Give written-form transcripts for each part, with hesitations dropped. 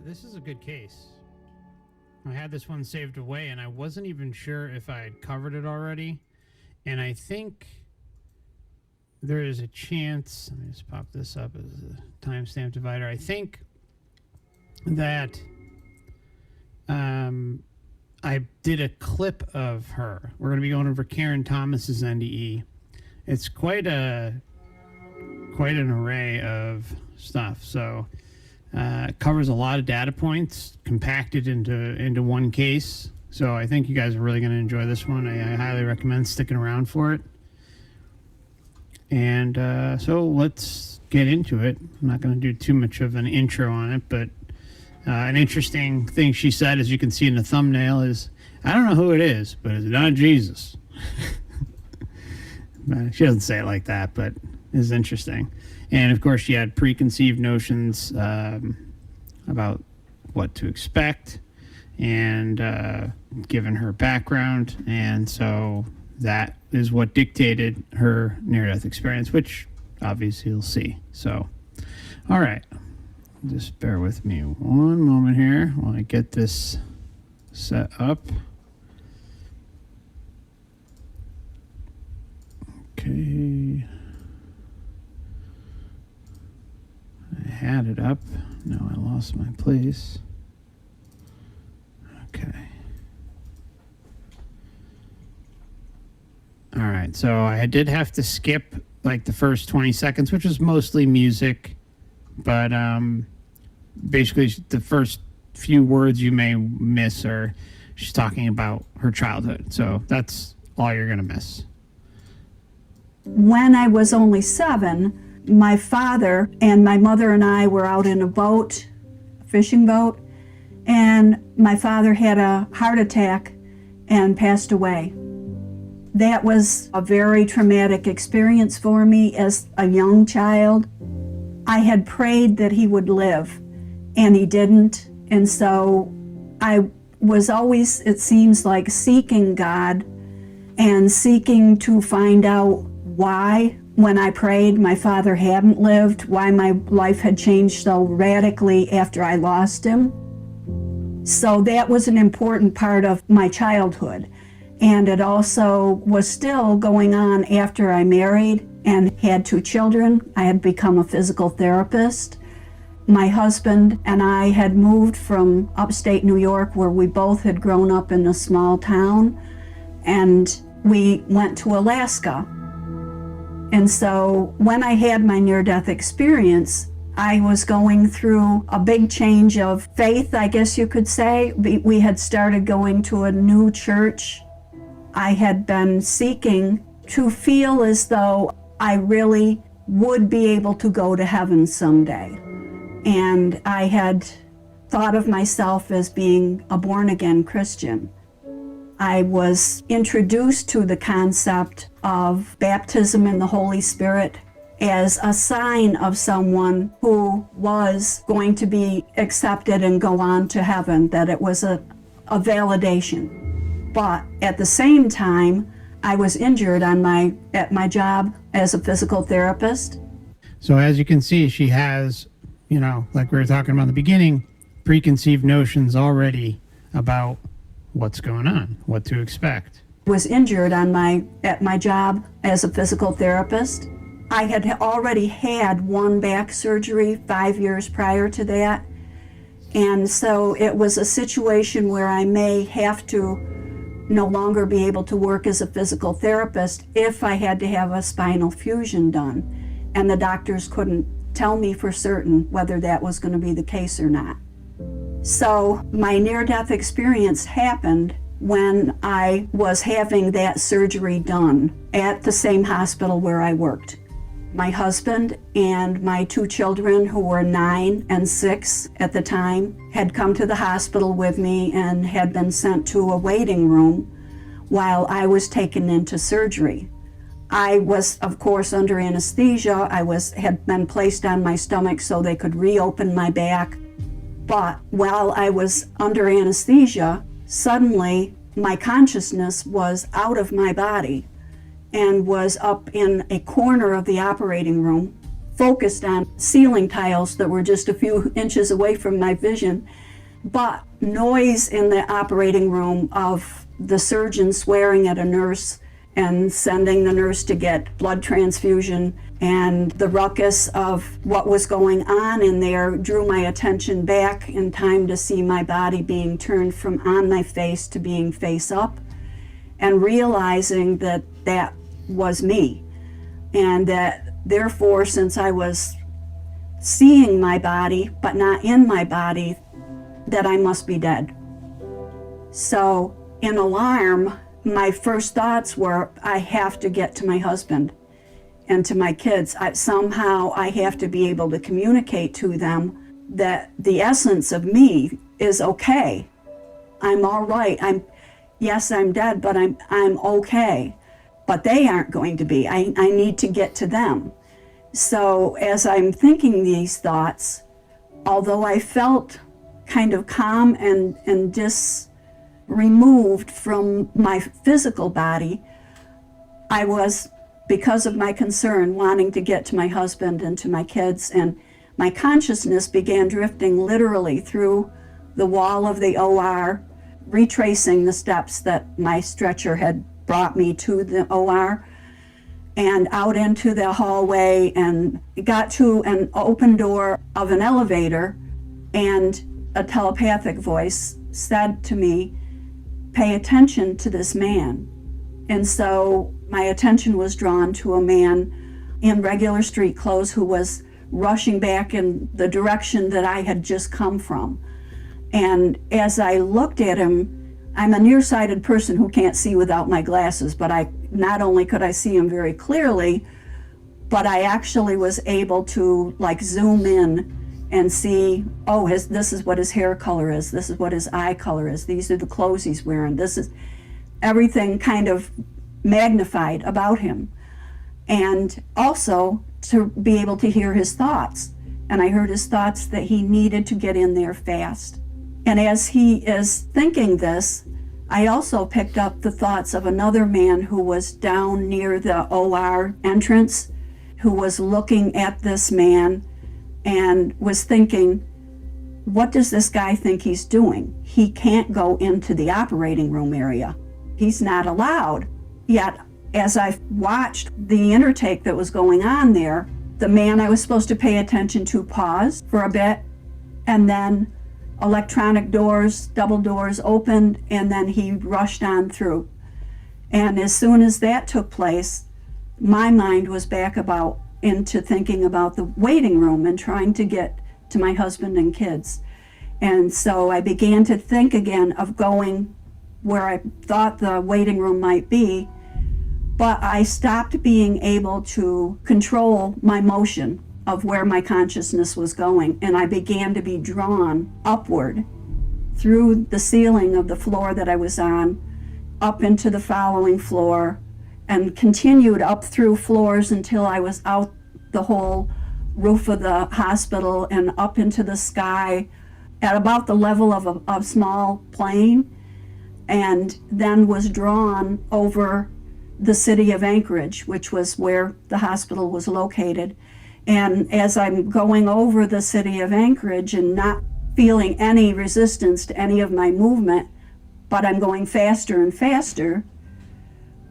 this is a good case. I had this one saved away, and I wasn't even sure if I had covered it already. And I think there is a chance. Let me just pop this up as a timestamp divider. I think that I did a clip of her. We're going to be going over Karen Thomas's NDE. It's quite an array of stuff. So it covers a lot of data points compacted into one case. So I think you guys are really going to enjoy this one. I highly recommend sticking around for it. And so let's get into it. I'm not going to do too much of an intro on it, but an interesting thing she said, as you can see in the thumbnail, is, I don't know who it is, but it's not Jesus. She doesn't say it like that, but it's interesting. And of course, she had preconceived notions about what to expect, and given her background, and so that is what dictated her near-death experience, which obviously you'll see. So, all right, just bear with me one moment here while I get this set up. Okay. I had it up. Now I lost my place. Okay. All right. So I did have to skip like the first 20 seconds, which was mostly music. But basically the first few words you may miss are she's talking about her childhood. So that's all you're going to miss. When I was only 7, my father and my mother and I were out in a boat, a fishing boat, and my father had a heart attack and passed away. That was a very traumatic experience for me as a young child. I had prayed that he would live, and he didn't, and so I was always, it seems like, seeking God and seeking to find out why, when I prayed, my father hadn't lived, why my life had changed so radically after I lost him. So that was an important part of my childhood. And it also was still going on after I married and had 2 children. I had become a physical therapist. My husband and I had moved from upstate New York, where we both had grown up in a small town, and we went to Alaska. And so when I had my near-death experience, I was going through a big change of faith, I guess you could say. We had started going to a new church. I had been seeking to feel as though I really would be able to go to heaven someday. And I had thought of myself as being a born-again Christian. I was introduced to the concept of baptism in the Holy Spirit as a sign of someone who was going to be accepted and go on to heaven, that it was a validation. But at the same time, I was injured at my job as a physical therapist. So as you can see, she has, like we were talking about in the beginning, preconceived notions already about what's going on, what to expect. Was injured at my job as a physical therapist. I had already had 1 back surgery 5 years prior to that. And so it was a situation where I may have to no longer be able to work as a physical therapist if I had to have a spinal fusion done. And the doctors couldn't tell me for certain whether that was going to be the case or not. So my near-death experience happened when I was having that surgery done at the same hospital where I worked. My husband and my 2 children, who were 9 and 6 at the time, had come to the hospital with me and had been sent to a waiting room while I was taken into surgery. I was, of course, under anesthesia. I had been placed on my stomach so they could reopen my back. But while I was under anesthesia, suddenly my consciousness was out of my body and was up in a corner of the operating room. focused on ceiling tiles that were just a few inches away from my vision. But noise in the operating room of the surgeon swearing at a nurse and sending the nurse to get blood transfusion, and the ruckus of what was going on in there drew my attention back in time to see my body being turned from on my face to being face up, and realizing that that was me, and that therefore, since I was seeing my body but not in my body, that I must be dead. So in alarm, my first thoughts were, I have to get to my husband and to my kids. Somehow I have to be able to communicate to them that the essence of me is okay. I'm all right. Yes, I'm dead, but I'm okay. But they aren't going to be. I need to get to them. So as I'm thinking these thoughts, although I felt kind of calm and removed from my physical body, I was, because of my concern, wanting to get to my husband and to my kids, and my consciousness began drifting literally through the wall of the OR, retracing the steps that my stretcher had brought me to the OR, and out into the hallway, and got to an open door of an elevator, and a telepathic voice said to me, "Pay attention to this man." And so my attention was drawn to a man in regular street clothes who was rushing back in the direction that I had just come from. And as I looked at him, I'm a nearsighted person who can't see without my glasses, but not only could I see him very clearly, but I actually was able to zoom in and see, oh, this is what his hair color is, this is what his eye color is, these are the clothes he's wearing, this is everything kind of magnified about him. And also to be able to hear his thoughts. And I heard his thoughts that he needed to get in there fast. And as he is thinking this, I also picked up the thoughts of another man who was down near the OR entrance, who was looking at this man and was thinking, what does this guy think he's doing? He can't go into the operating room area. He's not allowed. Yet, as I watched the intake that was going on there, the man I was supposed to pay attention to paused for a bit, and then electronic doors, double doors opened, and then he rushed on through. And as soon as that took place, my mind was back into thinking about the waiting room and trying to get to my husband and kids. And so I began to think again of going where I thought the waiting room might be, but I stopped being able to control my motion of where my consciousness was going, and I began to be drawn upward through the ceiling of the floor that I was on, up into the following floor, and continued up through floors until I was out the whole roof of the hospital and up into the sky at about the level of a small plane, and then was drawn over the city of Anchorage, which was where the hospital was located. And as I'm going over the city of Anchorage and not feeling any resistance to any of my movement, but I'm going faster and faster,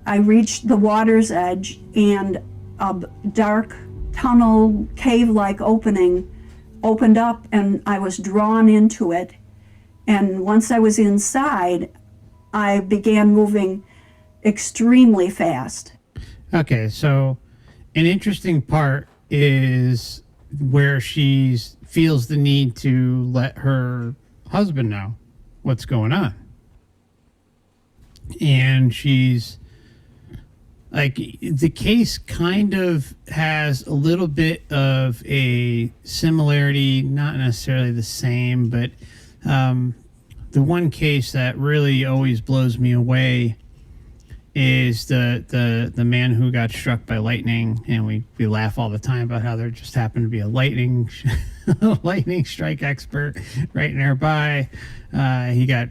I reached the water's edge, and a dark tunnel, cave-like opening opened up, and I was drawn into it. And once I was inside, I began moving extremely fast. Okay, so an interesting part is where she feels the need to let her husband know what's going on. And she's like, the case kind of has a little bit of a similarity, not necessarily the same, but the one case that really always blows me away is the man who got struck by lightning, and we laugh all the time about how there just happened to be a lightning strike expert right nearby. He got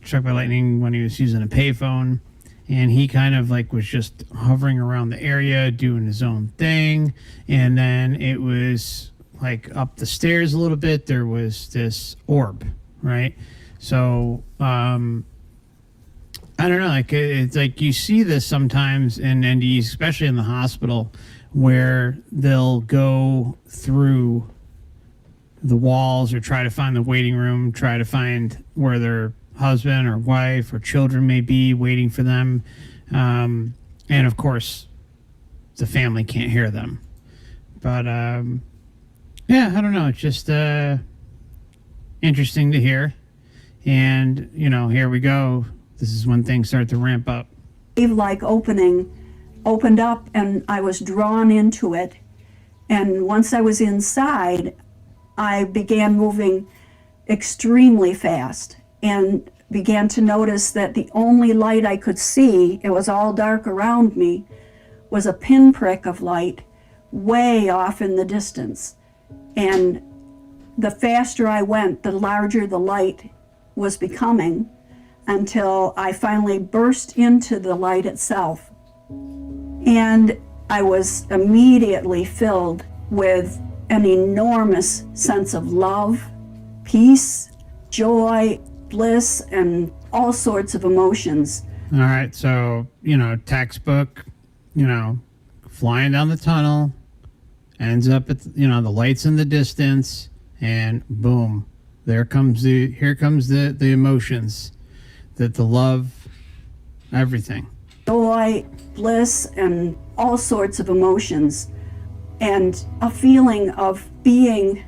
struck by lightning when he was using a payphone, and he kind of like was just hovering around the area doing his own thing. And then it was like up the stairs a little bit, there was this orb, right? So I don't know, like it's like you see this sometimes in NDEs, especially in the hospital, where they'll go through the walls or try to find the waiting room, try to find where their husband or wife or children may be waiting for them. And of course, the family can't hear them. But yeah, I don't know. It's just interesting to hear. And, you know, here we go. This is when things start to ramp up. Like opened up, and I was drawn into it. And once I was inside, I began moving extremely fast and began to notice that the only light I could see, it was all dark around me, was a pinprick of light way off in the distance. And the faster I went, the larger the light was becoming, until I finally burst into the light itself. And I was immediately filled with an enormous sense of love, peace, joy, bliss, and all sorts of emotions. All right, so, you know, textbook, you know, flying down the tunnel, ends up at, you know, the lights in the distance, and boom, here comes the emotions, that the love, everything. Joy, bliss, and all sorts of emotions. And a feeling of being,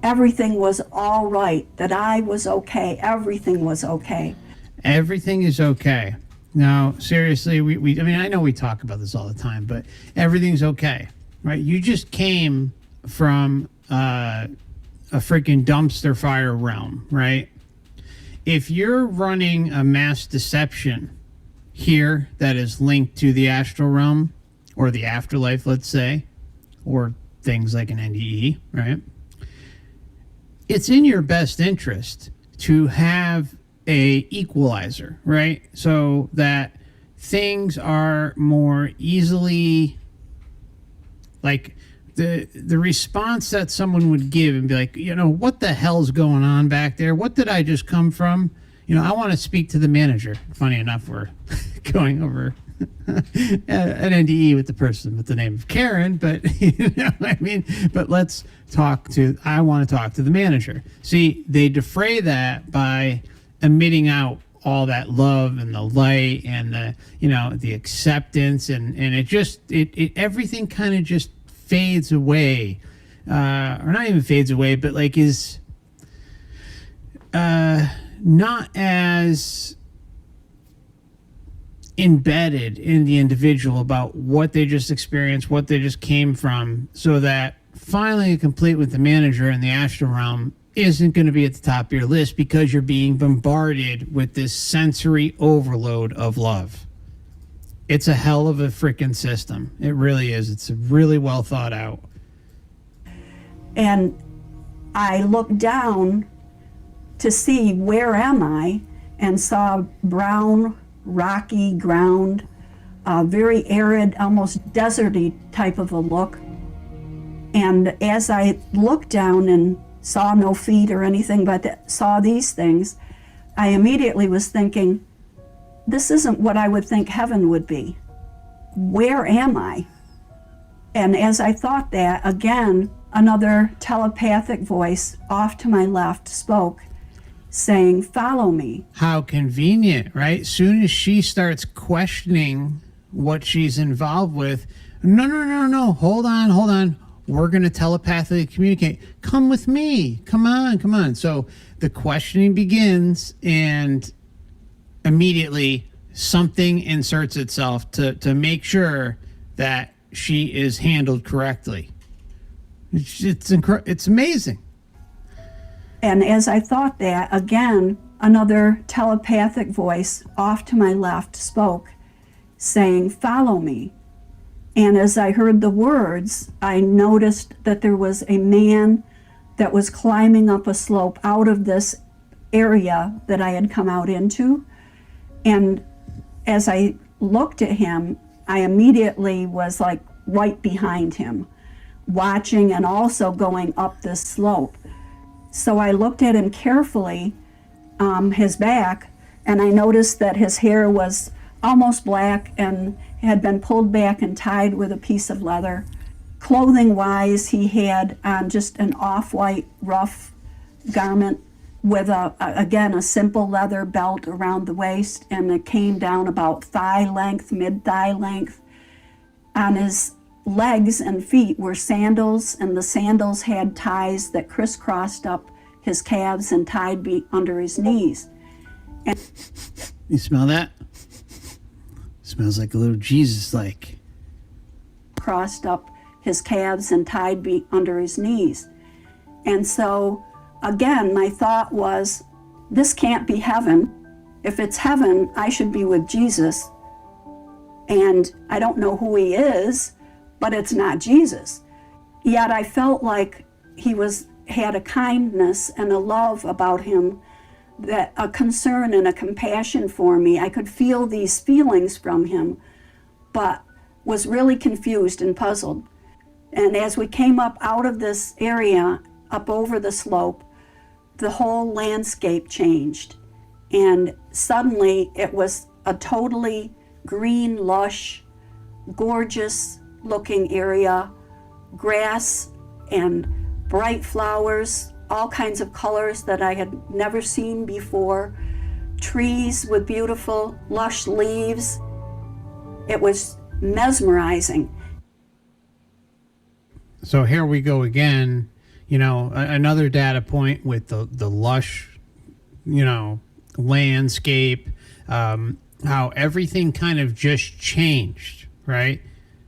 everything was all right, that I was okay, everything was okay. Everything is okay. Now, seriously, I mean, I know we talk about this all the time, but everything's okay, right? You just came from a freaking dumpster fire realm, right? If you're running a mass deception here that is linked to the astral realm or the afterlife, let's say, or things like an NDE, right? It's in your best interest to have a equalizer, right? So that things are more easily, like, the response that someone would give and be like, you know, what the hell's going on back there? What did I just come from? You know, I want to speak to the manager. Funny enough, we're going over an NDE with the person with the name of Karen, but you know, I mean, but I want to talk to the manager. See, they defray that by emitting out all that love and the light and the, you know, the acceptance, and it everything kind of just fades away, or not even fades away, but like is not as embedded in the individual about what they just experienced, what they just came from, so that finally complete with the manager in the astral realm isn't going to be at the top of your list because you're being bombarded with this sensory overload of love. It's a hell of a freaking system. It really is. It's really well thought out. And I looked down to see where am I, and saw brown, rocky ground, very arid, almost deserty type of a look. And as I looked down and saw no feet or anything, but saw these things, I immediately was thinking, this isn't what I would think heaven would be. Where am I? And as I thought that, again, another telepathic voice off to my left spoke, saying, follow me. How convenient, right? Soon as she starts questioning what she's involved with, no, hold on. We're going to telepathically communicate. Come with me. Come on. So the questioning begins, and immediately something inserts itself to make sure that she is handled correctly. It's amazing. And as I thought that, again, another telepathic voice off to my left spoke, saying, follow me. And as I heard the words, I noticed that there was a man that was climbing up a slope out of this area that I had come out into. And as I looked at him, I immediately was like right behind him, watching and also going up this slope. So I looked at him carefully, his back, and I noticed that his hair was almost black and had been pulled back and tied with a piece of leather. Clothing-wise, he had just an off-white rough garment with again a simple leather belt around the waist, and it came down about thigh length, mid-thigh length. On his legs and feet were sandals, and the sandals had ties that crisscrossed up his calves and tied under his knees. And you smell that? Smells like a little Jesus-like. Crossed up his calves and tied under his knees. And so, again, my thought was, this can't be heaven. If it's heaven, I should be with Jesus. And I don't know who he is, but it's not Jesus. Yet I felt like he had a kindness and a love about him, that a concern and a compassion for me. I could feel these feelings from him, but was really confused and puzzled. And as we came up out of this area, up over the slope, the whole landscape changed. And suddenly it was a totally green, lush, gorgeous looking area, grass and bright flowers, all kinds of colors that I had never seen before, trees with beautiful, lush leaves. It was mesmerizing. So here we go again, another data point with the lush, landscape, how everything kind of just changed, right?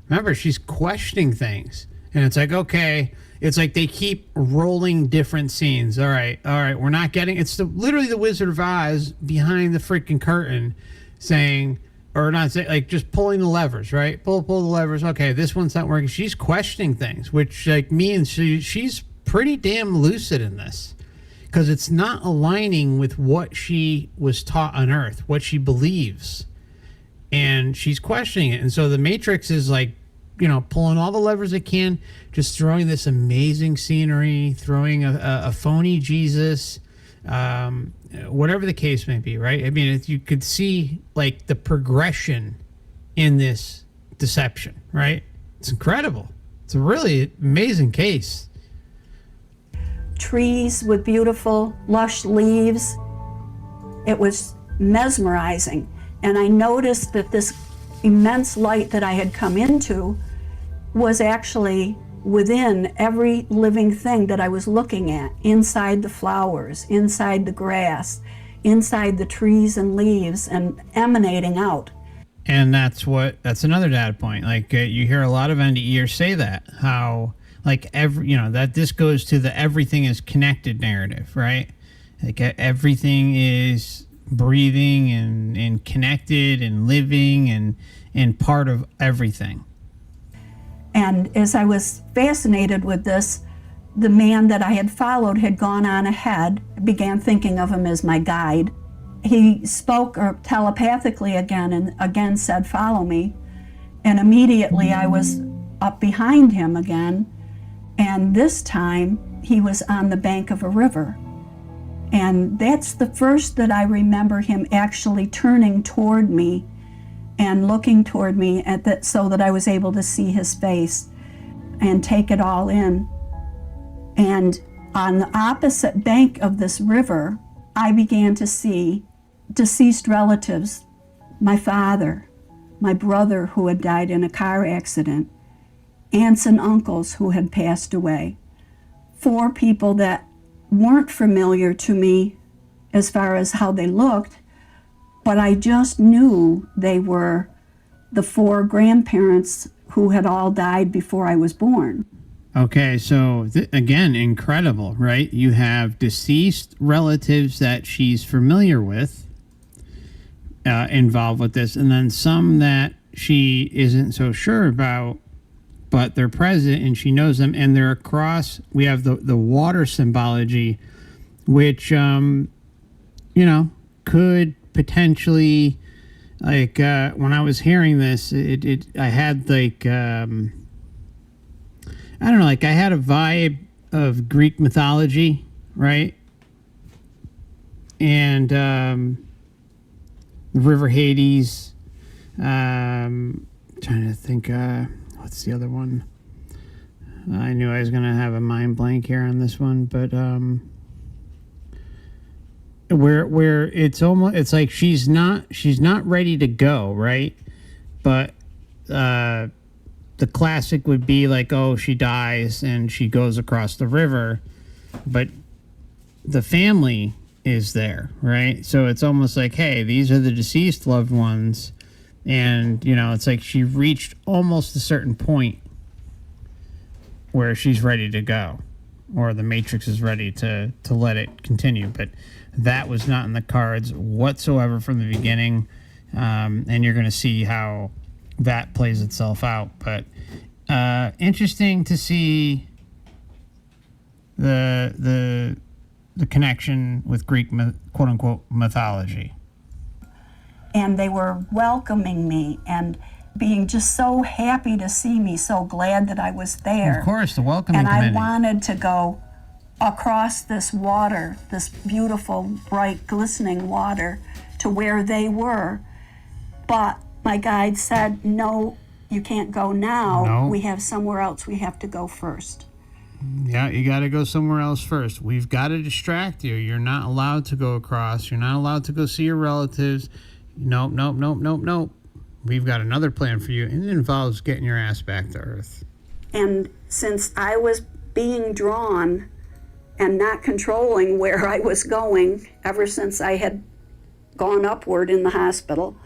Remember, she's questioning things, and it's like, okay, it's like they keep rolling different scenes. All right, we're not getting, it's literally the Wizard of Oz behind the freaking curtain saying, or not saying, like just pulling the levers, right? Pull the levers. Okay, this one's not working. She's questioning things, which like means she's pretty damn lucid in this, because it's not aligning with what she was taught on Earth, what she believes, and she's questioning it. And so the Matrix is like, pulling all the levers it can, just throwing this amazing scenery, throwing a phony Jesus, whatever the case may be, right? I mean, you could see like the progression in this deception, right? It's incredible. It's a really amazing case. Trees with beautiful, lush leaves. It was mesmerizing. And I noticed that this immense light that I had come into was actually within every living thing that I was looking at, inside the flowers, inside the grass, inside the trees and leaves, and emanating out. And that's another data point. Like you hear a lot of NDEers say that, how like that this goes to the everything is connected narrative, right? Like everything is breathing and connected and living and part of everything. And as I was fascinated with this, the man that I had followed had gone on ahead, began thinking of him as my guide. He spoke or telepathically again and again said, "Follow me." And immediately I was up behind him again. And this time he was on the bank of a river. And that's the first that I remember him actually turning toward me and looking toward me so that I was able to see his face and take it all in. And on the opposite bank of this river, I began to see deceased relatives, my father, my brother who had died in a car accident, aunts and uncles who had passed away, 4 people that weren't familiar to me as far as how they looked, but I just knew they were the 4 grandparents who had all died before I was born. Okay, so again, incredible, right? You have deceased relatives that she's familiar with involved with this, and then some that she isn't so sure about, but they're present and she knows them, and they're across. We have the water symbology, which could potentially Like when I was hearing this, I had like I don't know, like I had a vibe of Greek mythology, right? And the River Hades. Trying to think, what's the other one? I knew I was gonna have a mind blank here on this one, but where it's like she's not ready to go, right? But the classic would be like, oh, she dies and she goes across the river, but the family is there, right? So it's almost like, hey, these are the deceased loved ones, and it's like she reached almost a certain point where she's ready to go, or the Matrix is ready to let it continue. But that was not in the cards whatsoever from the beginning, and you're going to see how that plays itself out. But interesting to see the connection with Greek quote unquote mythology. And they were welcoming me and being just so happy to see me, so glad that I was there. Of course, the welcoming and committee. I wanted to go across this water, this beautiful, bright, glistening water, to where they were. But my guide said, no, you can't go now. No. We have somewhere else we have to go first. Yeah, you got to go somewhere else first. We've got to distract you. You're not allowed to go across. You're not allowed to go see your relatives. Nope. We've got another plan for you, and it involves getting your ass back to Earth. And since I was being drawn and not controlling where I was going, ever since I had gone upward in the hospital,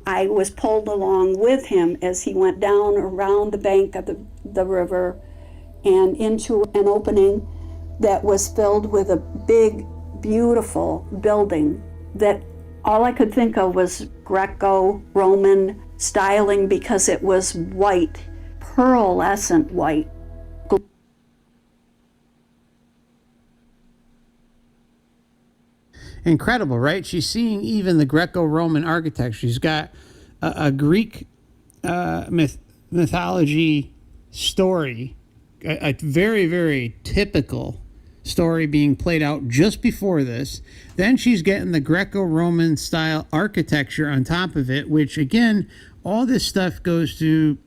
I was pulled along with him as he went down around the bank of the river and into an opening that was filled with a big, beautiful building that all I could think of was Greco-Roman styling, because it was white, pearlescent white. Incredible, right? She's seeing even the Greco-Roman architecture. She's got a Greek mythology story, a very, very typical story being played out just before this. Then she's getting the Greco-Roman style architecture on top of it, which again, all this stuff goes to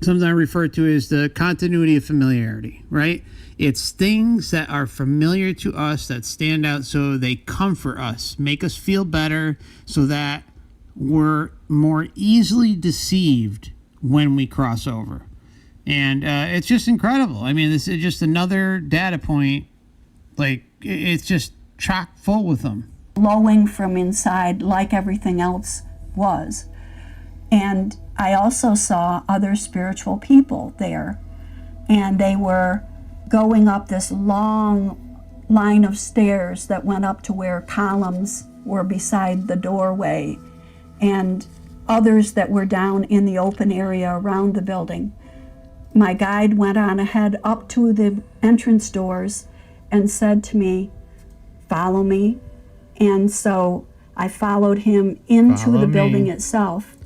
something I refer to as the continuity of familiarity, right? It's things that are familiar to us that stand out, so they comfort us, make us feel better, so that we're more easily deceived when we cross over. And it's just incredible. I mean, this is just another data point. Like, it's just chock full with them. Glowing from inside like everything else was. And I also saw other spiritual people there. And they were going up this long line of stairs that went up to where columns were beside the doorway, and others that were down in the open area around the building. My guide went on ahead up to the entrance doors and said to me, "Follow me." And so I followed him into the building itself.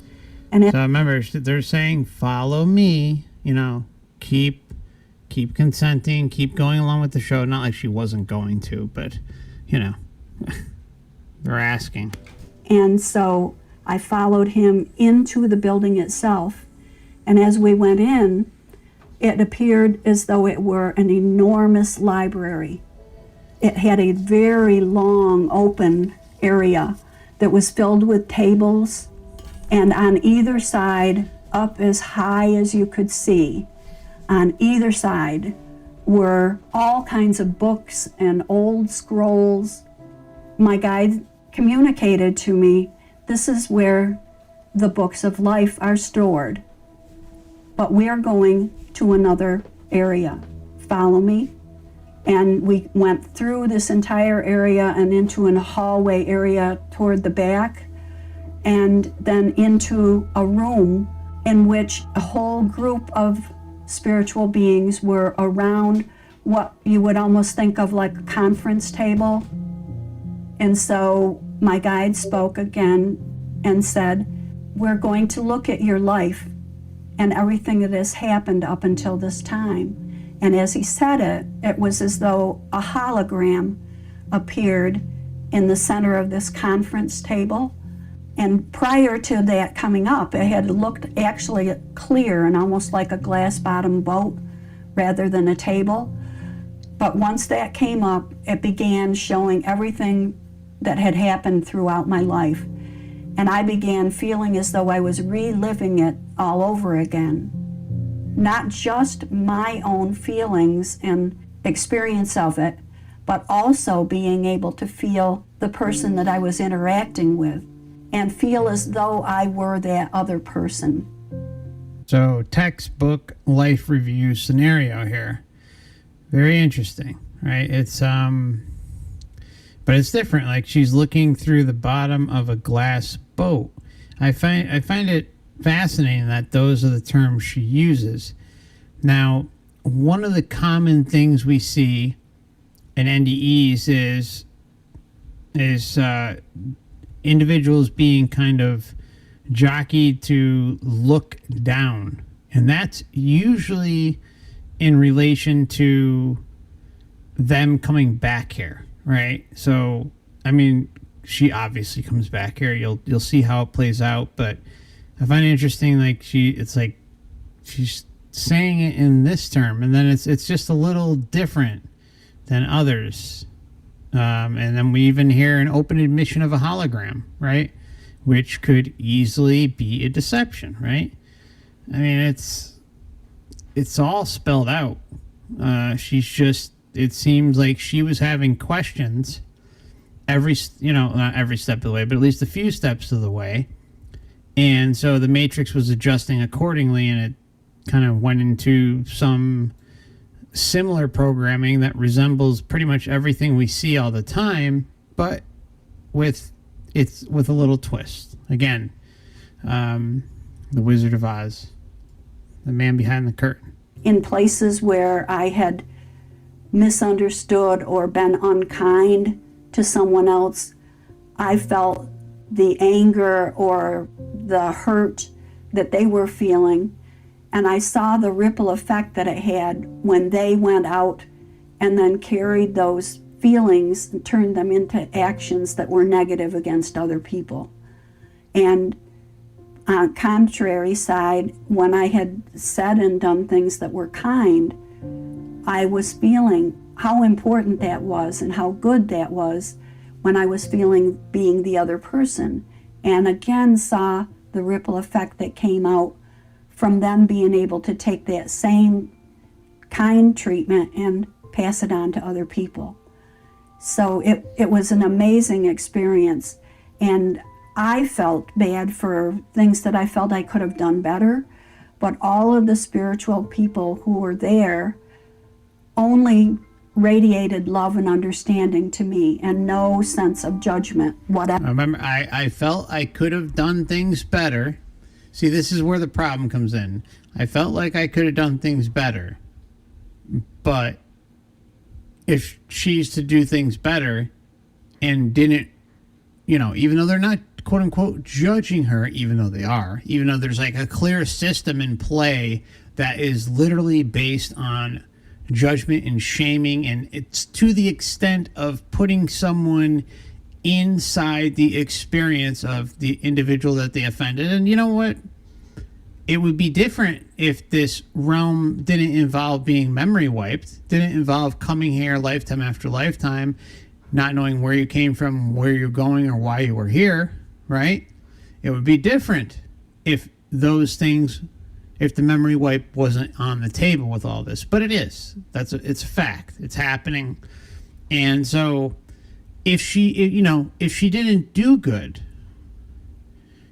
And so remember, they're saying, "Follow me." Keep consenting, keep going along with the show. Not like she wasn't going to, but they're asking. And so I followed him into the building itself. And as we went in, it appeared as though it were an enormous library. It had a very long open area that was filled with tables, and on either side, up as high as you could see, on either side were all kinds of books and old scrolls. My guide communicated to me, this is where the books of life are stored, but we are going to another area. Follow me. And we went through this entire area and into a hallway area toward the back, and then into a room in which a whole group of spiritual beings were around what you would almost think of like a conference table. And so my guide spoke again, and said, "We're going to look at your life and everything that has happened up until this time." And as he said it, it was as though a hologram appeared in the center of this conference table. And prior to that coming up, it had looked actually clear and almost like a glass-bottom boat rather than a table. But once that came up, it began showing everything that had happened throughout my life. And I began feeling as though I was reliving it all over again. Not just my own feelings and experience of it, but also being able to feel the person that I was interacting with and feel as though I were that other person. So, textbook life review scenario here. Very interesting, right? It's but it's different. Like, she's looking through the bottom of a glass boat. I find it fascinating that those are the terms she uses. Now, one of the common things we see in NDEs is individuals being kind of jockeyed to look down, and that's usually in relation to them coming back here, right? So, I mean, she obviously comes back here. You'll see how it plays out, but I find it interesting. Like, it's like she's saying it in this term, and then it's just a little different than others. And then we even hear an open admission of a hologram, right? Which could easily be a deception, right? I mean, it's all spelled out. She's just, it seems like she was having questions not every step of the way, but at least a few steps of the way. And so the Matrix was adjusting accordingly, and it kind of went into some similar programming that resembles pretty much everything we see all the time, but with a little twist. Again, the Wizard of Oz, the man behind the curtain. In places where I had misunderstood or been unkind to someone else, I felt the anger or the hurt that they were feeling, and I saw the ripple effect that it had when they went out and then carried those feelings and turned them into actions that were negative against other people. And on the contrary side, when I had said and done things that were kind, I was feeling how important that was and how good that was when I was feeling being the other person. And again saw the ripple effect that came out from them being able to take that same kind treatment and pass it on to other people. So it was an amazing experience, and I felt bad for things that I felt I could have done better, but all of the spiritual people who were there only radiated love and understanding to me and no sense of judgment whatever. I remember I felt I could have done things better. See, this is where the problem comes in. I felt like I could have done things better, but if she's to do things better and didn't, even though they're not quote unquote judging her, even though they are, even though there's like a clear system in play that is literally based on judgment and shaming, and it's to the extent of putting someone inside the experience of the individual that they offended. And you know what? It would be different if this realm didn't involve being memory wiped, didn't involve coming here lifetime after lifetime, not knowing where you came from, where you're going, or why you were here, right? It would be different if those things, if the memory wipe wasn't on the table with all this. But it is. It's a fact. It's happening. And so if she didn't do good,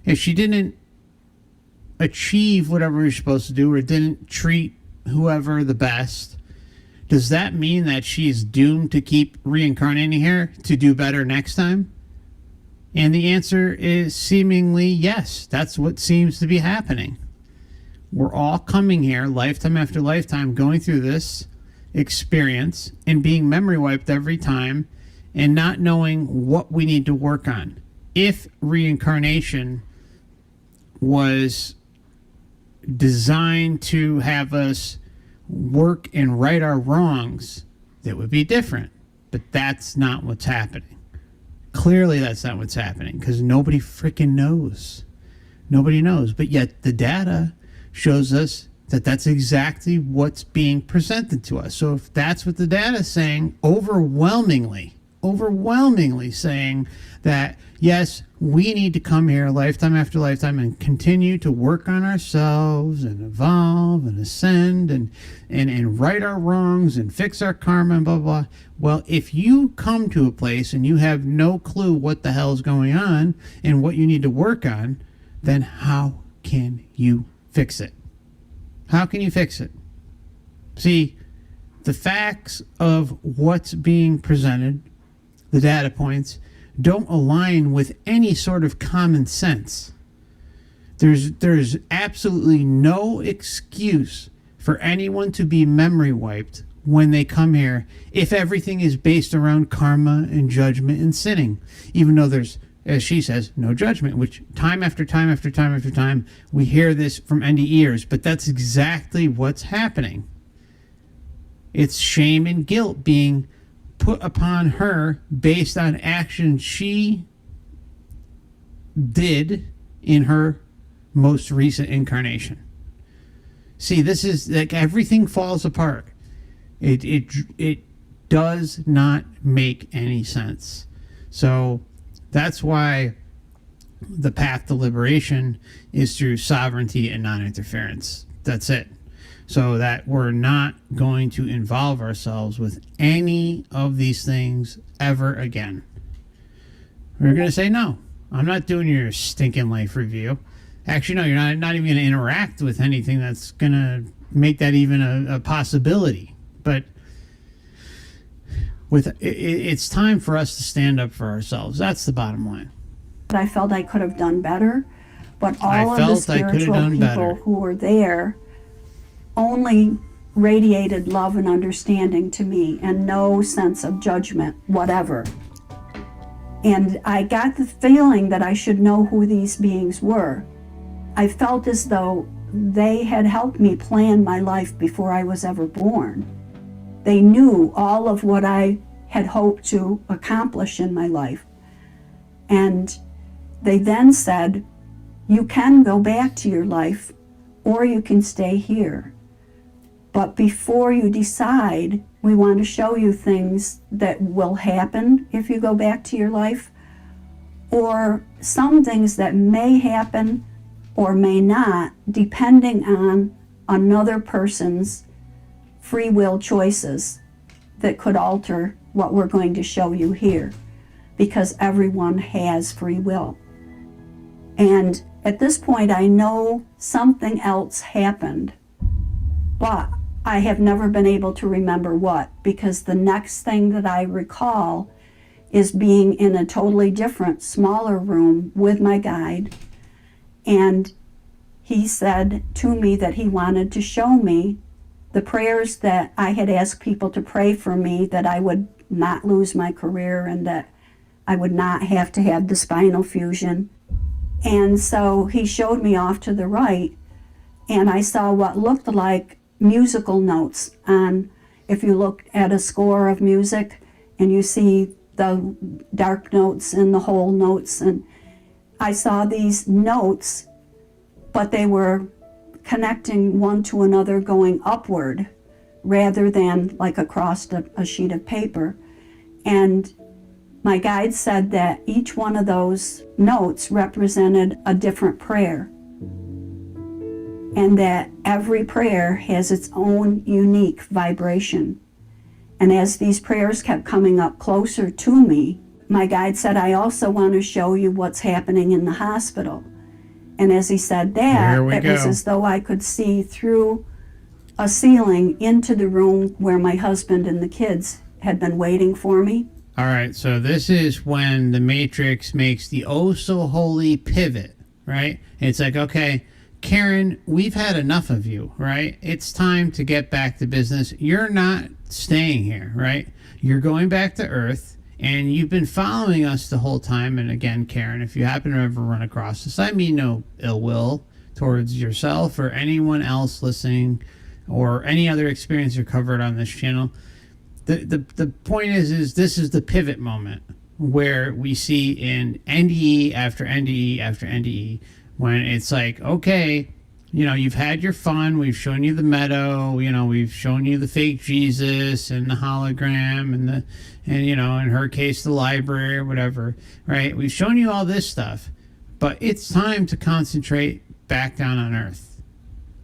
if she didn't achieve whatever you're supposed to do, or didn't treat whoever the best, does that mean that she's doomed to keep reincarnating here to do better next time? And the answer is seemingly yes. That's what seems to be happening. We're all coming here lifetime after lifetime, going through this experience and being memory wiped every time and not knowing what we need to work on. if reincarnation was designed to have us work and right our wrongs, that would be different. But that's not what's happening. Clearly, that's not what's happening because nobody freaking knows. Nobody knows. But yet the data shows us that that's exactly what's being presented to us. So if that's what the data is saying, overwhelmingly saying that, yes, we need to come here lifetime after lifetime and continue to work on ourselves and evolve and ascend and right our wrongs and fix our karma and blah, blah, blah. Well, if you come to a place and you have no clue what the hell's going on and what you need to work on, then how can you fix it? How can you fix it? See, the facts of what's being presented, the data points, don't align with any sort of common sense. There's absolutely no excuse for anyone to be memory wiped when they come here if everything is based around karma and judgment and sinning, even though there's, as she says, no judgment, which time after time after time after time, we hear this from NDEers, but that's exactly what's happening. It's shame and guilt being put upon her based on actions she did in her most recent incarnation. See, this is like everything falls apart. It does not make any sense. So that's why the path to liberation is through sovereignty and non-interference. That's it. So that we're not going to involve ourselves with any of these things ever again. We're going to say, no, I'm not doing your stinking life review. Actually, no, you're not even going to interact with anything that's going to make that even a possibility. But it's time for us to stand up for ourselves. That's the bottom line. I felt I could have done better, but all of the spiritual people who were there only radiated love and understanding to me and no sense of judgment, whatever. And I got the feeling that I should know who these beings were. I felt as though they had helped me plan my life before I was ever born. They knew all of what I had hoped to accomplish in my life. And they then said, you can go back to your life or you can stay here. But before you decide, we want to show you things that will happen if you go back to your life, or some things that may happen or may not, depending on another person's free will choices that could alter what we're going to show you here, because everyone has free will. And at this point, I know something else happened, but I have never been able to remember what, because the next thing that I recall is being in a totally different, smaller room with my guide. And he said to me that he wanted to show me the prayers that I had asked people to pray for me, that I would not lose my career and that I would not have to have the spinal fusion. And so he showed me off to the right, and I saw what looked like musical notes. And if you look at a score of music and you see the dark notes and the whole notes, and I saw these notes, but they were connecting one to another, going upward rather than like across a sheet of paper. And my guide said that each one of those notes represented a different prayer, and that every prayer has its own unique vibration. And as these prayers kept coming up closer to me, my guide said, I also want to show you what's happening in the hospital. And as he said that, it was as though I could see through a ceiling into the room where my husband and the kids had been waiting for me. All right, so this is when the Matrix makes the oh so holy pivot, right? It's like, okay, Karen, we've had enough of you, right? It's time to get back to business. You're not staying here, right? You're going back to Earth, And you've been following us the whole time. And again, Karen, if you happen to ever run across this, I mean no ill will towards yourself or anyone else listening or any other experience you're covered on this channel. The point is this is the pivot moment where we see in NDE after NDE after NDE when it's like, okay, you know, you've had your fun. We've shown you the meadow. You know, we've shown you the fake Jesus and the hologram and you know, in her case, the library or whatever, right? We've shown you all this stuff, but it's time to concentrate back down on Earth.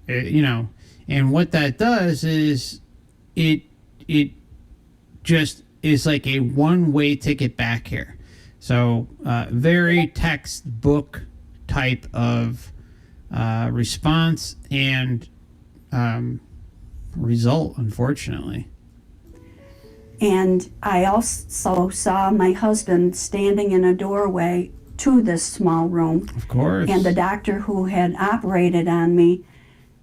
You know, and what that does is it just is like a one-way ticket back here. So very textbook type of response and result, unfortunately. And I also saw my husband standing in a doorway to this small room. Of course. And the doctor who had operated on me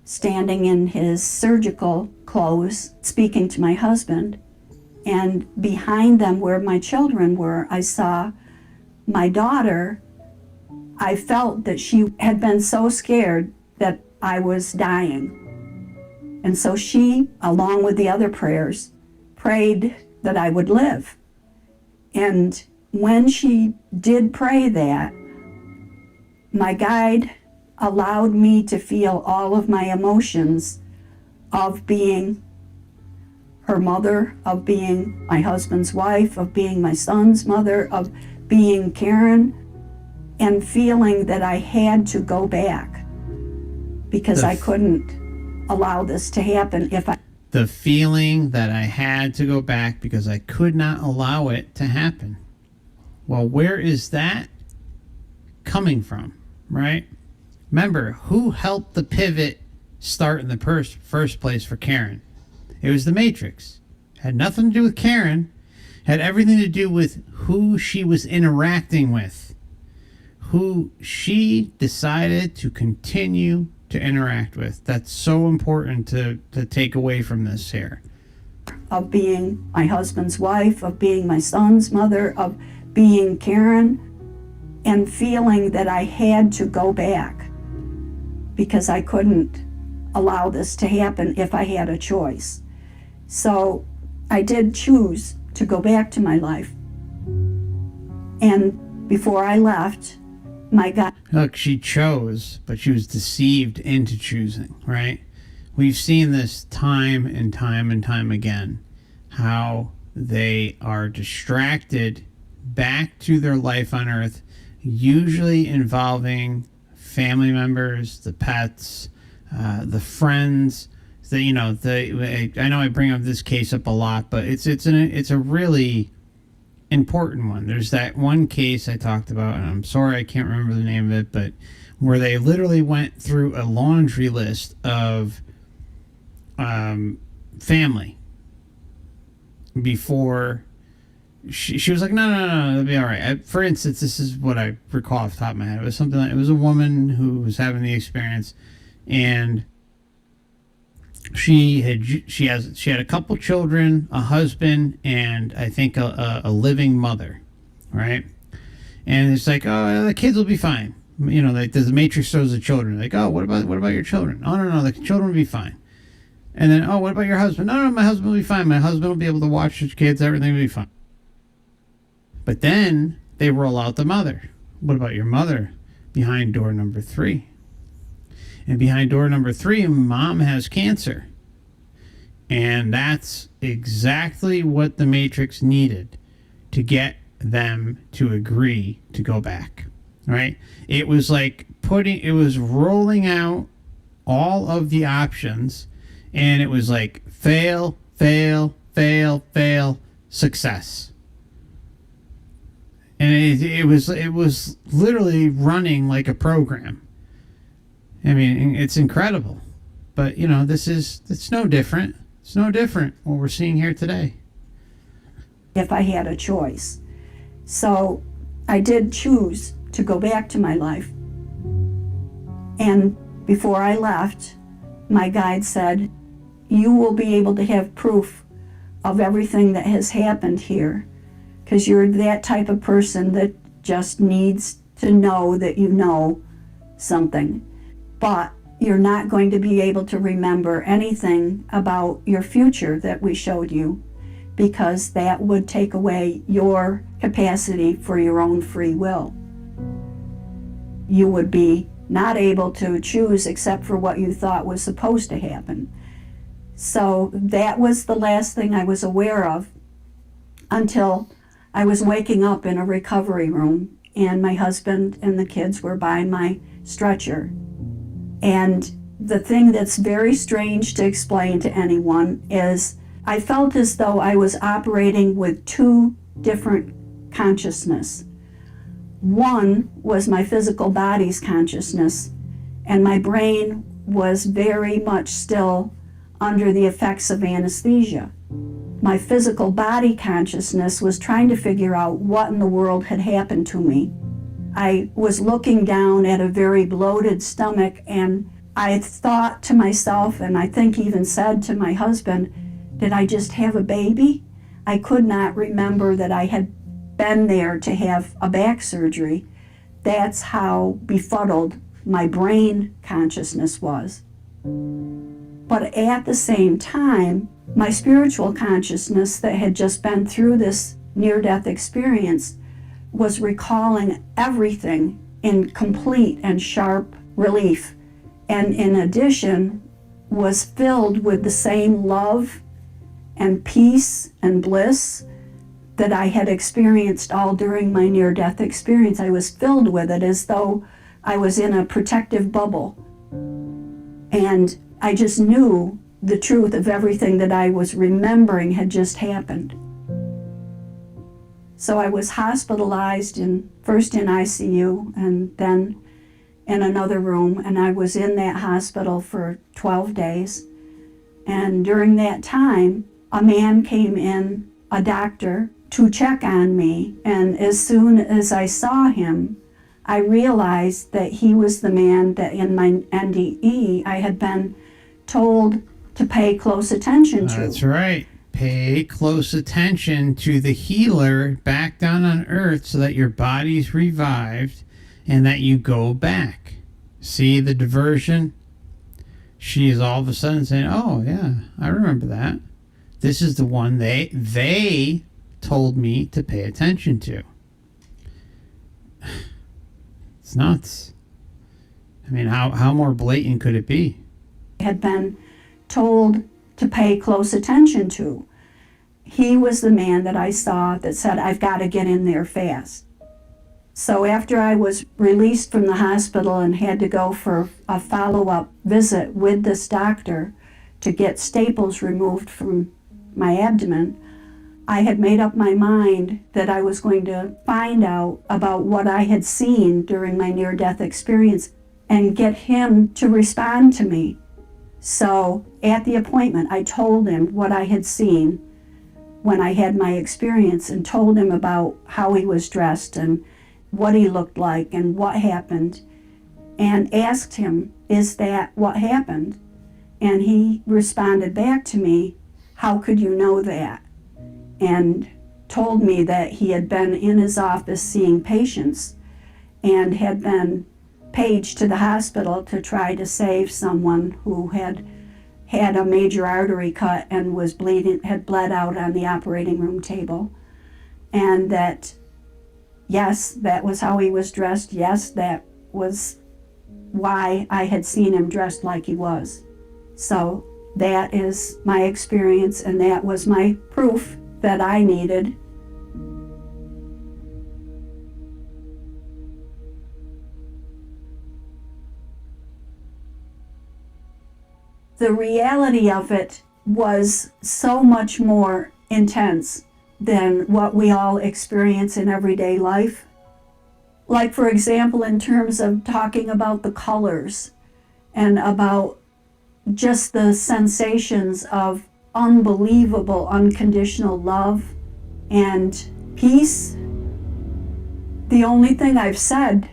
standing in his surgical clothes, speaking to my husband. And behind them, where my children were, I saw my daughter. I felt that she had been so scared that I was dying. And so she, along with the other prayers, prayed that I would live. And when she did pray that, my guide allowed me to feel all of my emotions of being her mother, of being my husband's wife, of being my son's mother, of being Karen, and feeling that I had to go back because I couldn't allow this to happen if I... The feeling that I had to go back because I could not allow it to happen. Well, where is that coming from, right? Remember, who helped the pivot start in the first place for Karen? It was the Matrix. Had nothing to do with Karen. Had everything to do with who she was interacting with. Who she decided to continue to interact with. That's so important to take away from this here. Of being my husband's wife, of being my son's mother, of being Karen, and feeling that I had to go back because I couldn't allow this to happen if I had a choice. So I did choose to go back to my life. And before I left, my God... Look, she chose, but she was deceived into choosing, right? We've seen this time and time and time again, how they are distracted back to their life on Earth, usually involving family members, the pets, the friends. I know I bring up this case up a lot, but it's a really important one. There's that one case I talked about, and I'm sorry I can't remember the name of it, but where they literally went through a laundry list of family before she was like, no, it'll be all right. For instance, this is what I recall off the top of my head. It was something like, it was a woman who was having the experience, and she had a couple children, a husband, and I think a living mother, right? And it's like, oh, the kids will be fine. You know, like the Matrix shows the children. Like, oh, what about your children? Oh, no, the children will be fine. And then, oh, what about your husband? No, my husband will be fine. My husband will be able to watch his kids. Everything will be fine. But then they roll out the mother. What about your mother? Behind door number 3. And behind door number 3, mom has cancer. And that's exactly what the Matrix needed to get them to agree to go back. Right? It was like it was rolling out all of the options, and it was like fail, fail, fail, fail, success. And it was literally running like a program. I mean, it's incredible. But, you know, it's no different. It's no different what we're seeing here today. If I had a choice. So I did choose to go back to my life. And before I left, my guide said, you will be able to have proof of everything that has happened here because you're that type of person that just needs to know that you know something. But you're not going to be able to remember anything about your future that we showed you, because that would take away your capacity for your own free will. You would be not able to choose except for what you thought was supposed to happen. So that was the last thing I was aware of until I was waking up in a recovery room and my husband and the kids were by my stretcher. And the thing that's very strange to explain to anyone is I felt as though I was operating with two different consciousness. One was my physical body's consciousness, and my brain was very much still under the effects of anesthesia. My physical body consciousness was trying to figure out what in the world had happened to me. I was looking down at a very bloated stomach, and I thought to myself, and I think even said to my husband, did I just have a baby? I could not remember that I had been there to have a back surgery. That's how befuddled my brain consciousness was. But at the same time, my spiritual consciousness that had just been through this near-death experience was recalling everything in complete and sharp relief, and in addition was filled with the same love and peace and bliss that I had experienced all during my near-death experience. I was filled with it as though I was in a protective bubble. And I just knew the truth of everything that I was remembering had just happened. So I was hospitalized first in ICU and then in another room, and I was in that hospital for 12 days. And during that time, a man came in, a doctor, to check on me, and as soon as I saw him, I realized that he was the man that in my NDE I had been told to pay close attention to. That's right. Pay close attention to the healer back down on earth so that your body's revived and that you go back. See the diversion? She is all of a sudden saying, oh yeah, I remember that. This is the one they told me to pay attention to. It's nuts. I mean, how more blatant could it be? Had been told to pay close attention to. He was the man that I saw that said, I've got to get in there fast. So after I was released from the hospital and had to go for a follow-up visit with this doctor to get staples removed from my abdomen, I had made up my mind that I was going to find out about what I had seen during my near-death experience and get him to respond to me. So at the appointment, I told him what I had seen when I had my experience and told him about how he was dressed and what he looked like and what happened, and asked him, is that what happened? And he responded back to me, how could you know that? And told me that he had been in his office seeing patients and had been paged to the hospital to try to save someone who had had a major artery cut and was bleeding, had bled out on the operating room table. And that, yes, that was how he was dressed. Yes, that was why I had seen him dressed like he was. So that is my experience, and that was my proof that I needed. The reality of it was so much more intense than what we all experience in everyday life. Like, for example, in terms of talking about the colors and about just the sensations of unbelievable, unconditional love and peace. The only thing I've said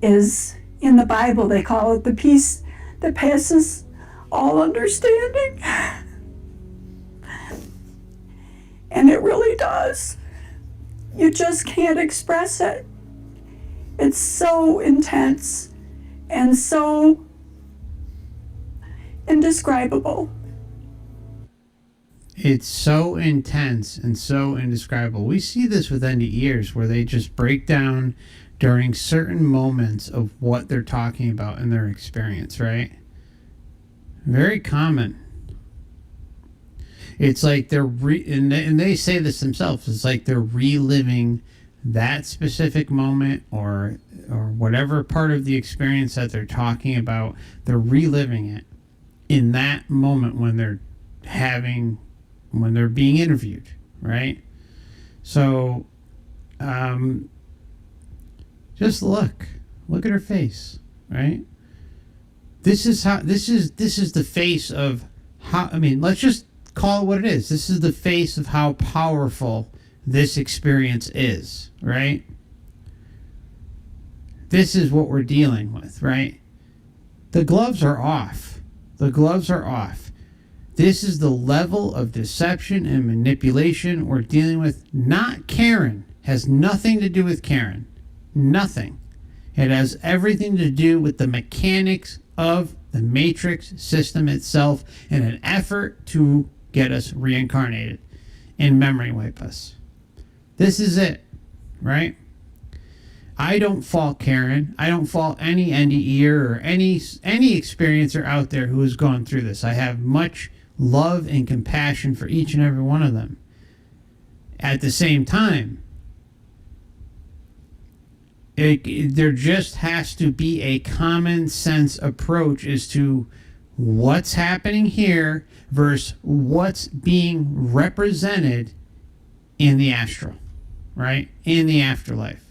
is, in the Bible, they call it the peace that passes all understanding. And it really does. You just can't express it. It's so intense and so indescribable. It's so intense and so indescribable. We see this with NDEers where they just break down during certain moments of what they're talking about in their experience, right? Very common. It's like they're and they say this themselves. It's like they're reliving that specific moment or whatever part of the experience that they're talking about. They're reliving it in that moment when they're being interviewed, right? So just look at her face, right? This is the face of how, I mean, let's just call it what it is. This is the face of how powerful this experience is, right? This is what we're dealing with, right? The gloves are off. The gloves are off. This is the level of deception and manipulation we're dealing with. Not Karen. Has nothing to do with Karen. Nothing. It has everything to do with the mechanics of the matrix system itself in an effort to get us reincarnated and memory wipe us. This is it, right? I don't fault Karen. I don't fault any NDEer or any experiencer out there who has gone through this. I have much love and compassion for each and every one of them. At the same time, there just has to be a common sense approach as to what's happening here versus what's being represented in the astral, right? In the afterlife.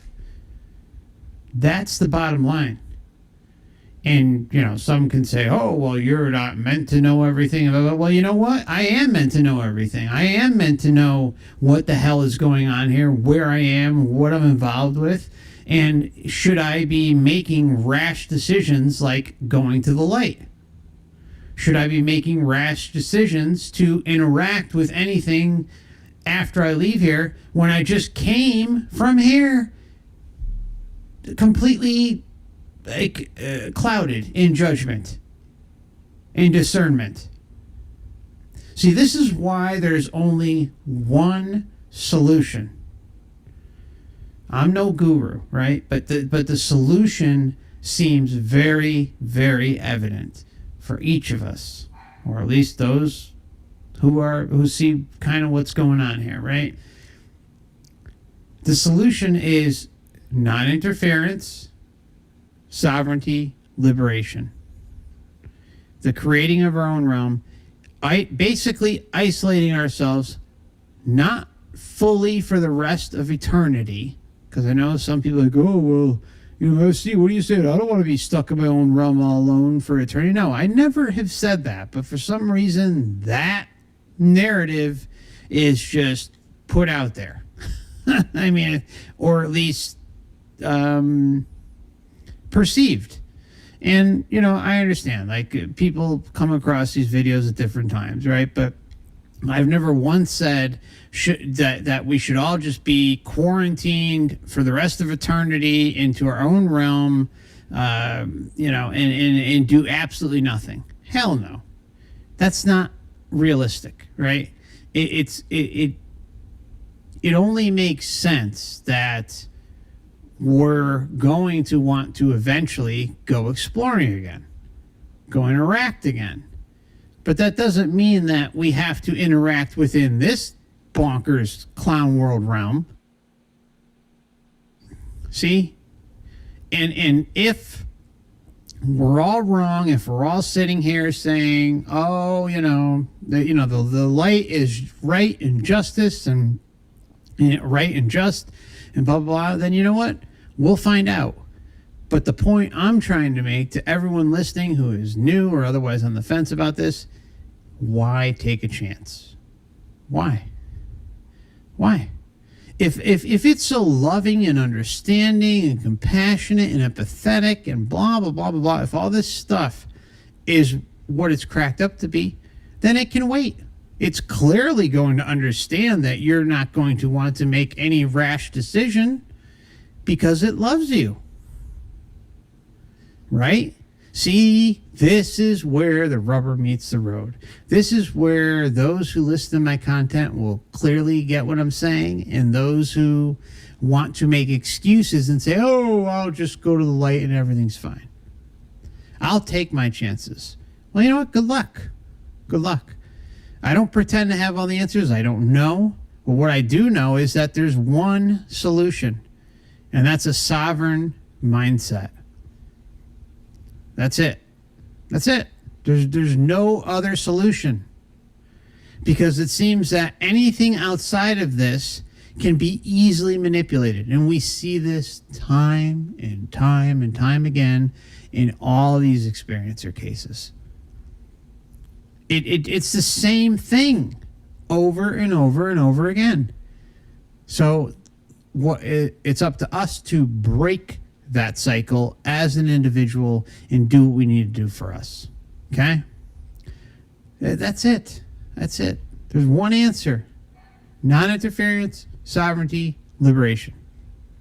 That's the bottom line. And, some can say, oh, well, you're not meant to know everything. Well, you know what? I am meant to know everything. I am meant to know what the hell is going on here, where I am, what I'm involved with. And should I be making rash decisions like going to the light? Should I be making rash decisions to interact with anything after I leave here when I just came from here completely clouded in judgment and discernment? See, this is why there's only one solution. I'm no guru, right? But the solution seems very, very evident for each of us, or at least those who see kind of what's going on here, right? The solution is non-interference, sovereignty, liberation. The creating of our own realm, basically isolating ourselves, not fully for the rest of eternity. Because I know some people are like, oh, well, Steve, what do you say? I don't want to be stuck in my own realm all alone for eternity. No, I never have said that. But for some reason, that narrative is just put out there. I mean, or at least perceived. And, I understand. Like, people come across these videos at different times, right? But I've never once said that we should all just be quarantined for the rest of eternity into our own realm, and do absolutely nothing. Hell no. That's not realistic, right? It only makes sense that we're going to want to eventually go exploring again, go interact again. But that doesn't mean that we have to interact within this bonkers clown world realm. See? And if we're all wrong, if we're all sitting here saying, oh, the light is right and justice and right and just and blah, blah, blah, then you know what? We'll find out. But the point I'm trying to make to everyone listening who is new or otherwise on the fence about this, why take a chance? Why? If it's so loving and understanding and compassionate and empathetic and blah, blah, blah, blah, blah, if all this stuff is what it's cracked up to be, then it can wait. it's clearly going to understand that you're not going to want to make any rash decision because it loves you. Right? See, this is where the rubber meets the road. This is where those who listen to my content will clearly get what I'm saying, and those who want to make excuses and say, oh, I'll just go to the light and everything's fine. I'll take my chances. Well, you know what? Good luck. Good luck. I don't pretend to have all the answers. I don't know. But what I do know is that there's one solution, and that's a sovereign mindset. That's it. That's it. There's no other solution. Because it seems that anything outside of this can be easily manipulated. And we see this time and time and time again in all of these experiencer cases. It's the same thing over and over and over again. So it's up to us to break that cycle as an individual and do what we need to do for us. Okay? That's it. That's it. There's one answer. Non-interference, sovereignty, liberation.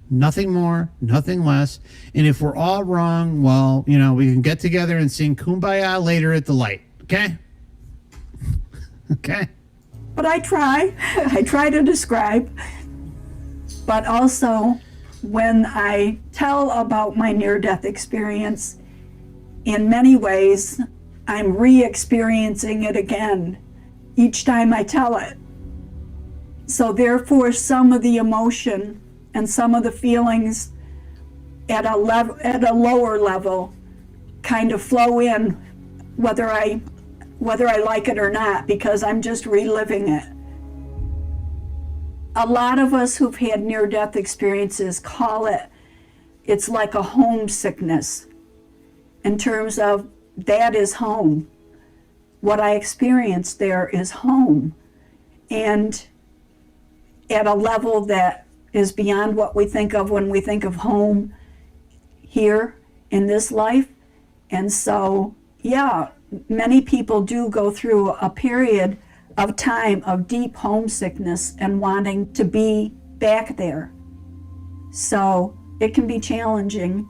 Nothing more, nothing less. And if we're all wrong, well, we can get together and sing Kumbaya later at the light. Okay? Okay? But I try to describe, but also when I tell about my near-death experience, in many ways, I'm re-experiencing it again each time I tell it. So therefore, some of the emotion and some of the feelings at a lower level kind of flow in, whether I like it or not, because I'm just reliving it. A lot of us who've had near-death experiences call it's like a homesickness, in terms of that is home. What I experienced there is home. And at a level that is beyond what we think of when we think of home here in this life. And so, yeah, many people do go through a period of time of deep homesickness and wanting to be back there. So it can be challenging.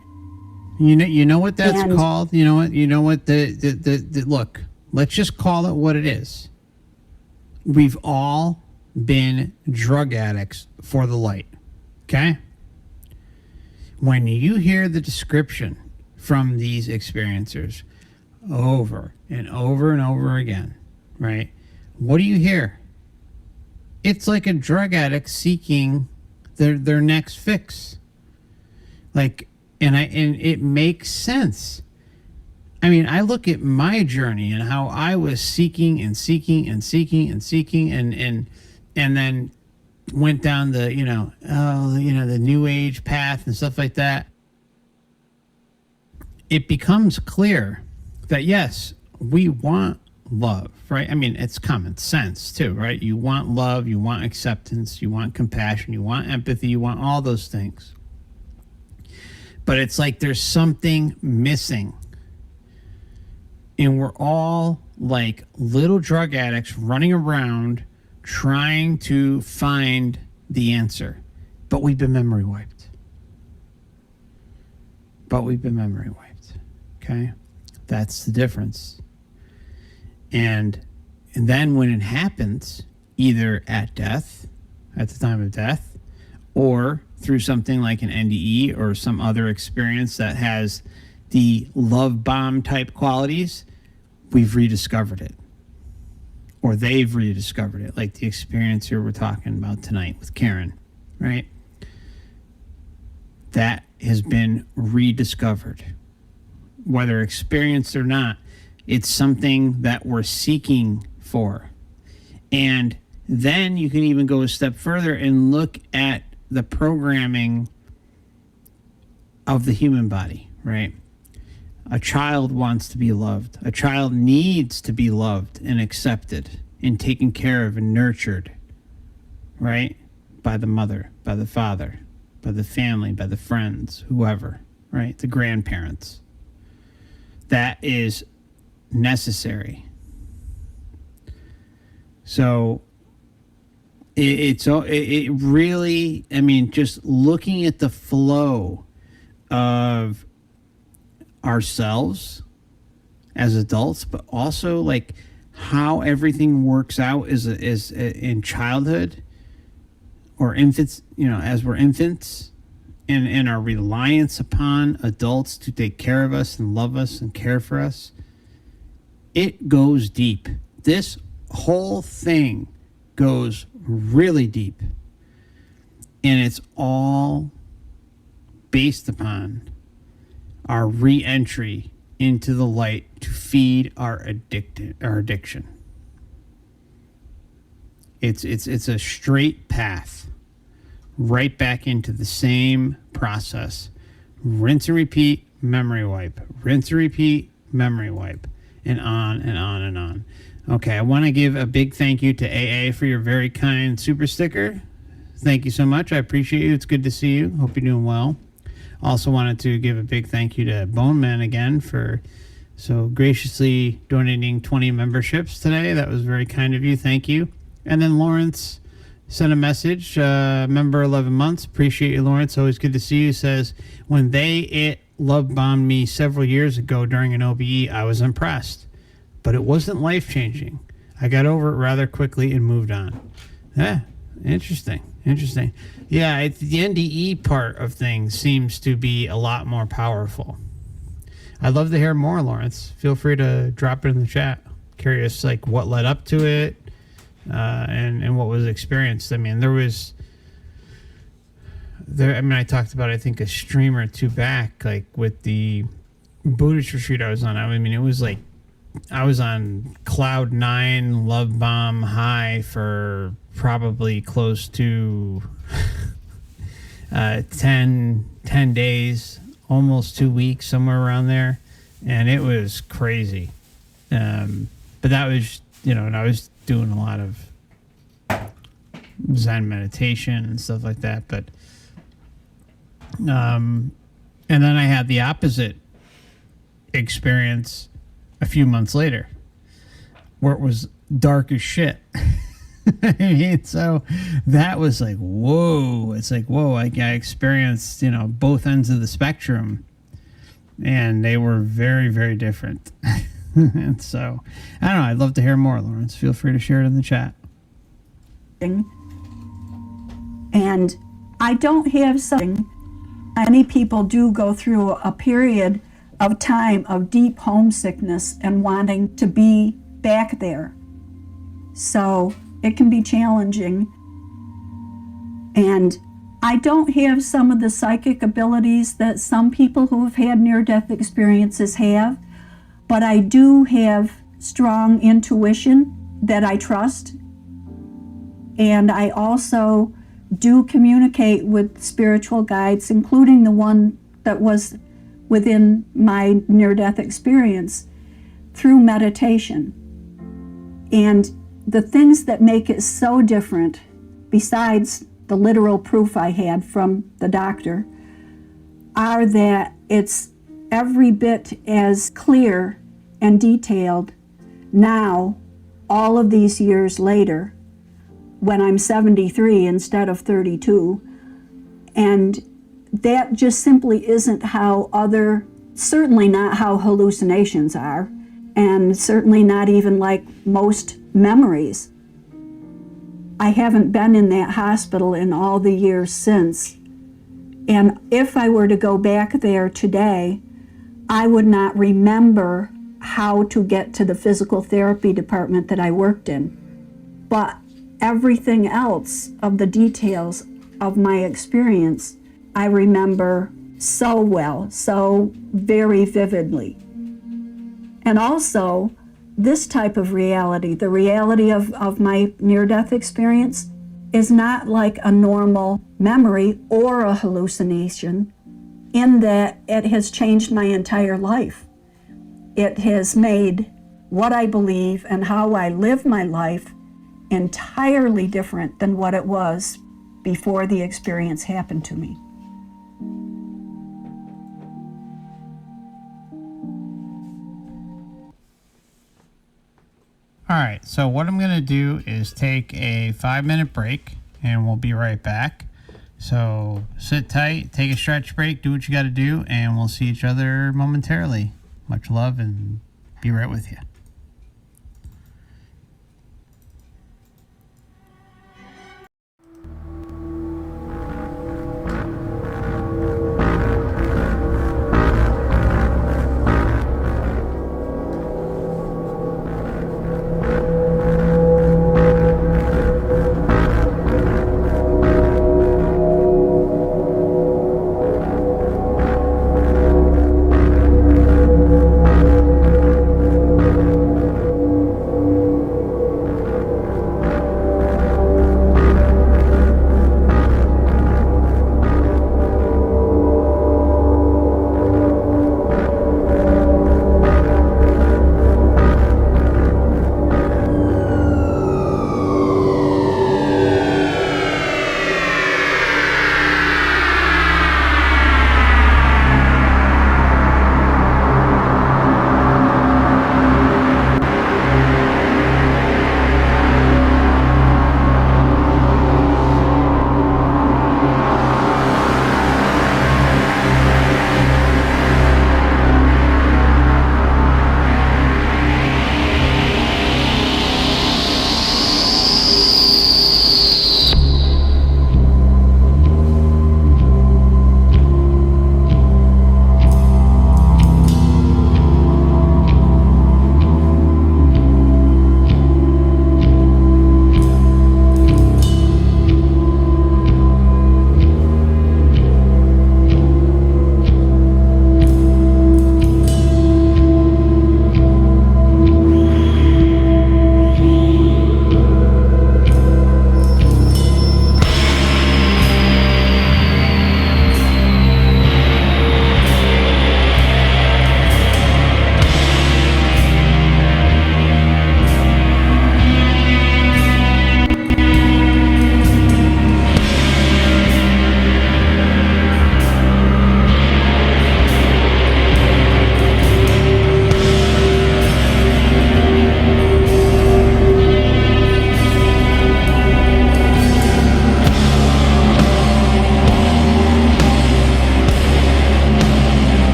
You know what that's called? You know what the look, let's just call it what it is. We've all been drug addicts for the light. Okay? When you hear the description from these experiencers over and over and over again, right? What do you hear? It's like a drug addict seeking their next fix. Like, and it makes sense. I mean, I look at my journey and how I was seeking and seeking and seeking and seeking and then went down the, the new age path and stuff like that. It becomes clear that yes, we want love, right? I mean, it's common sense too, right? You want love, you want acceptance, you want compassion, you want empathy, you want all those things. But it's like there's something missing. And we're all like little drug addicts running around trying to find the answer. But we've been memory wiped. Okay? That's the difference. And then when it happens, either at death, at the time of death, or through something like an NDE or some other experience that has the love bomb type qualities, we've rediscovered it. Or they've rediscovered it, like the experience here we're talking about tonight with Karen, right? That has been rediscovered. Whether experienced or not, it's something that we're seeking for. And then you can even go a step further and look at the programming of the human body, right? A child wants to be loved. A child needs to be loved and accepted and taken care of and nurtured, right? By the mother, by the father, by the family, by the friends, whoever, right? The grandparents. That is necessary. So it really, I mean, just looking at the flow of ourselves as adults, but also like how everything works out is in childhood or infants, as we're infants, and our reliance upon adults to take care of us and love us and care for us. It goes deep. This whole thing goes really deep. And it's all based upon our re-entry into the light to feed our addiction. It's a straight path right back into the same process. Rinse and repeat, memory wipe. Rinse and repeat, memory wipe. And on and on and on. Okay, I want to give a big thank you to AA for your very kind super sticker. Thank you so much. I appreciate you. It's good to see you. Hope you're doing well. Also wanted to give a big thank you to Bone Man again for so graciously donating 20 memberships today. That was very kind of you. Thank you. And then Lawrence sent a message, member 11 months. Appreciate you, Lawrence. Always good to see you. Says, when it love bombed me several years ago during an OBE, I was impressed. But it wasn't life-changing. I got over it rather quickly and moved on. Yeah, interesting. Yeah, the NDE part of things seems to be a lot more powerful. I'd love to hear more, Lawrence. Feel free to drop it in the chat. Curious, like, what led up to it and what was experienced. I mean, I talked about, I think, a stream or two back, like, with the Buddhist retreat I was on. I mean, it was like, I was on cloud 9 love bomb high for probably close to 10 days, almost 2 weeks, somewhere around there. And it was crazy. But that was, and I was doing a lot of Zen meditation and stuff like that. But, and then I had the opposite experience a few months later, where it was dark as shit. I mean, so that was like, whoa. It's like, whoa, I experienced, both ends of the spectrum, and they were very, very different. And so, I don't know, I'd love to hear more, Lawrence. Feel free to share it in the chat. And I don't have something. Many people do go through a period of time of deep homesickness and wanting to be back there. So it can be challenging. And I don't have some of the psychic abilities that some people who have had near-death experiences have, but I do have strong intuition that I trust. And I also do communicate with spiritual guides, including the one that was within my near-death experience, through meditation. And the things that make it so different, besides the literal proof I had from the doctor, are that it's every bit as clear and detailed now, all of these years later, when I'm 73 instead of 32. And that just simply isn't certainly not how hallucinations are, and certainly not even like most memories. I haven't been in that hospital in all the years since. And if I were to go back there today, I would not remember how to get to the physical therapy department that I worked in. But everything else of the details of my experience, I remember so well, so very vividly. And also, this type of reality, the reality of my near-death experience, is not like a normal memory or a hallucination, in that it has changed my entire life. It has made what I believe and how I live my life entirely different than what it was before the experience happened to me. All All right, so what I'm going to do is take a 5-minute break, and we'll be right back. So sit tight, take a stretch break, do what you got to do, and we'll see each other momentarily. Much love, and be right with you.